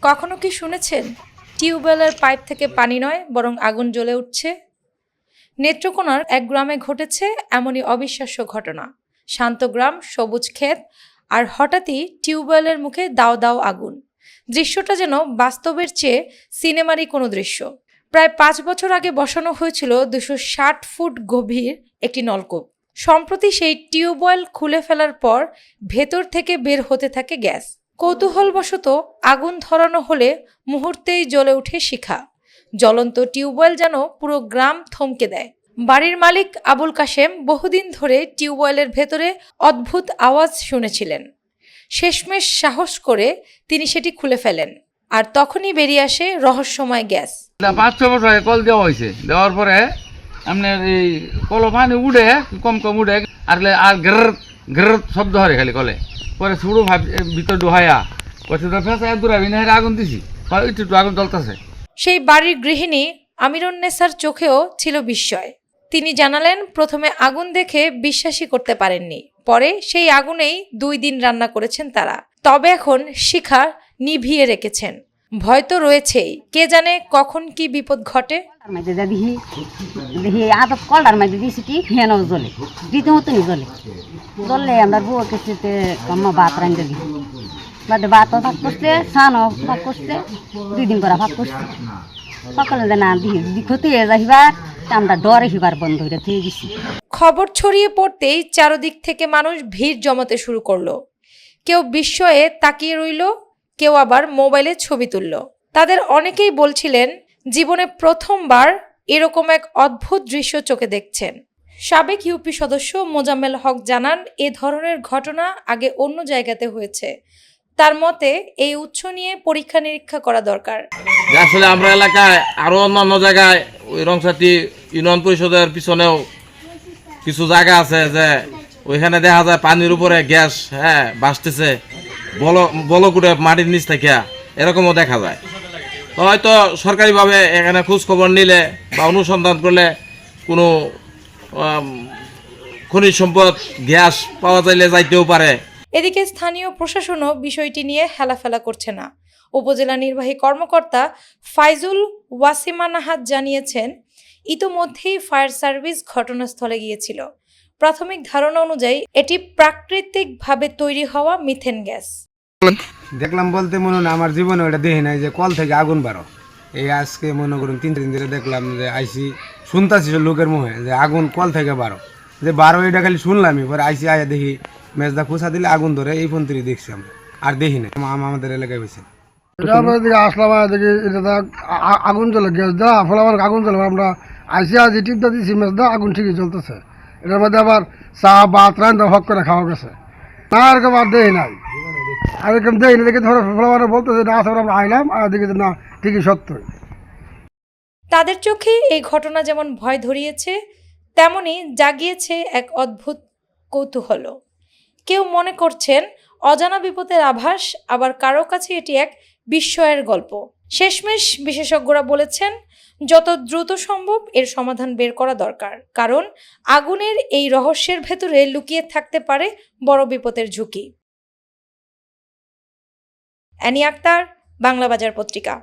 কখনো কি শুনেছেন টিউবওয়েলের পাইপ থেকে পানি নয় বরং আগুন জ্বলে উঠছে? নেত্রকোনার এক গ্রামে ঘটেছে এমনই অবিশ্বাস্য ঘটনা। শান্ত গ্রাম, সবুজ ক্ষেত, আর হঠাৎই টিউবওয়েলের মুখে দাও দাও আগুন। দৃশ্যটা যেন বাস্তবের চেয়ে সিনেমারই কোনো দৃশ্য। প্রায় ৫ বছর আগে বসানো হয়েছিল ২৬০ ফুট গভীর একটি নলকূপ। সম্প্রতি সেই টিউবওয়েল খুলে ফেলার পর ভেতর থেকে বের হতে থাকে গ্যাস। কৌতূহলবশত আগুন ধরানো হলে মুহূর্তেই জ্বলে ওঠে শিখা। জ্বলন্ত টিউবওয়েল যেন পুরো গ্রাম থমকে দেয়। বাড়ির মালিক আবুল কাশেম বহুদিন ধরে টিউবওয়েলের ভেতরে অদ্ভুত আওয়াজ শুনেছিলেন। শেষমেশ সাহস করে তিনি সেটি খুলে ফেলেন, আর তখনই বেরিয়ে আসে রহস্যময় গ্যাস। ৫-৬ বছর আগে কল দেওয়া হয়েছে, দেওয়ার পরে আপনার এই কল পানি উঠে কম উঠে আর ঘের শব্দ হয় খালি কলে। পরে শুরু ভিতর ডুহাইয়া ফেঁসা দূরাবি না আগুন দিছি, একটু আগুন জ্বলতেছে। সেই বাড়ির গৃহিণী আমিরুন্নেসার চোখেও ছিল বিস্ময়। তিনি জানালেন, প্রথমে আগুন দেখে বিশ্বাসই করতে পারেননি। পরে সেই আগুনেই ২ দিন রান্না করেছেন তারা। তবে এখন শিখা নিভিয়ে রেখেছেন। ভয় তো রয়েছেই, কে জানে কখন কি বিপদ ঘটে। আদত কলটার মধ্যে দিয়েছি কি ফ্যানও জ্বলে, রীতিমতনই জ্বললে আমরা বউ কেসিতে ভাত রান্ধে দিই। বাদে ভাতও ভাত করছে, সানও ভাত করছে, ২ দিন করে ভাত করছে। সকালে না দিদি ক্ষতি হয়ে যাইবা, আমরা ডরে হিবার বন্ধ হয়ে থেকে গেছি। খবর ছড়িয়ে পড়তেই চারদিক থেকে মানুষ ভিড় জমাতে শুরু করলো। কেউ বিস্ময়ে তাকিয়ে রইল, কেউ আবার মোবাইলে ছবি তুলল। তাদের অনেকেই বলছিলেন জীবনে প্রথমবার এরকম এক অদ্ভুত দৃশ্য চোখে দেখছেন। সাবেক ইউপি সদস্য মোজাম্মেল হক জানান, এ ধরনের ঘটনা আগে অন্য জায়গাতে হয়েছে। তার মতে এই উৎস নিয়ে পরীক্ষা নিরীক্ষা করা দরকার। আসলে আমরা এলাকায় আরো অন্যান্য জায়গায় ওই রংসাতি ইউনিয়ন পরিষদের পিছনেও কিছু জায়গা আছে যে ওইখানে দেখা যায় পানির উপরে গ্যাস ভাসতেছে, বলকুটে মাটির নিচ থেকে, এরকমও দেখা যায়। তো হয়তো সরকারিভাবে এখানে খোঁজ খবর নিলে বা অনুসন্ধান করলে কোনো খনিজ সম্পদ গ্যাস পাওয়া যাইলে যাইতেও পারে। এদিকে স্থানীয় প্রশাসনও বিষয়টি নিয়ে হেলাফেলা করছে না। উপজেলা নির্বাহী কর্মকর্তা ফাইজুল ওয়াসিমানাহাত জানিয়েছেন, ইতোমধ্যেই ফায়ার সার্ভিস ঘটনাস্থলে গিয়েছিল। প্রাথমিক ধারণা অনুযায়ী এটি প্রাকৃতিকভাবে তৈরি হওয়া মিথেন গ্যাস। দেখলাম বলতে মনে হয় আমার জীবনে ওটা দেখি নাই যে কল থেকে আগুন বারো। এই আজকে মনে করুন ৩ দিন ধরে দেখলাম যে আইসি শুনতাছি লোকের মুখে যে আগুন কল থেকে বারো, যে বারো এটা খালি শুনলামই। পরে আইসি আয়া দেখি মেজদা খোঁচা দিলে আগুন ধরে, এই ফোনটি দেখছি আমরা, আর দেখি না। আমাদের এলাকায় হয়েছে আসলাম, দেখি এটা আগুন জ্বলে, গ্যাস দেওয়া ফলে আমার আগুন জ্বলে। আমরা আইসি আজ টিপটা দিচ্ছি, মেজদা আগুন ঠিকই জ্বলতেছে। এটার মধ্যে আবার চা ভাত রান্ধা হক করে খাওয়া গেছে। না এরকম আর দেই নাই, আর এরকম দেই না দেখি ধরো ফলে বলতেছে না, আমরা আইলাম আর দেখি না ঠিকই সত্যই। তাদের চোখে এই ঘটনা যেমন ভয় ধরিয়েছে, তেমনি জাগিয়েছে এক অদ্ভুত কৌতূহল। কেউ মনে করছেন অজানা বিপদের আভাস, আবার কারো কাছে এটি এক বিস্ময়ের গল্প। শেষমেশ বিশেষজ্ঞরা বলেছেন, যত দ্রুত সম্ভব এর সমাধান বের করা দরকার, কারণ আগুনের এই রহস্যের ভেতরে লুকিয়ে থাকতে পারে বড় বিপদের ঝুঁকি। অ্যানি আক্তার, বাংলা বাজার পত্রিকা।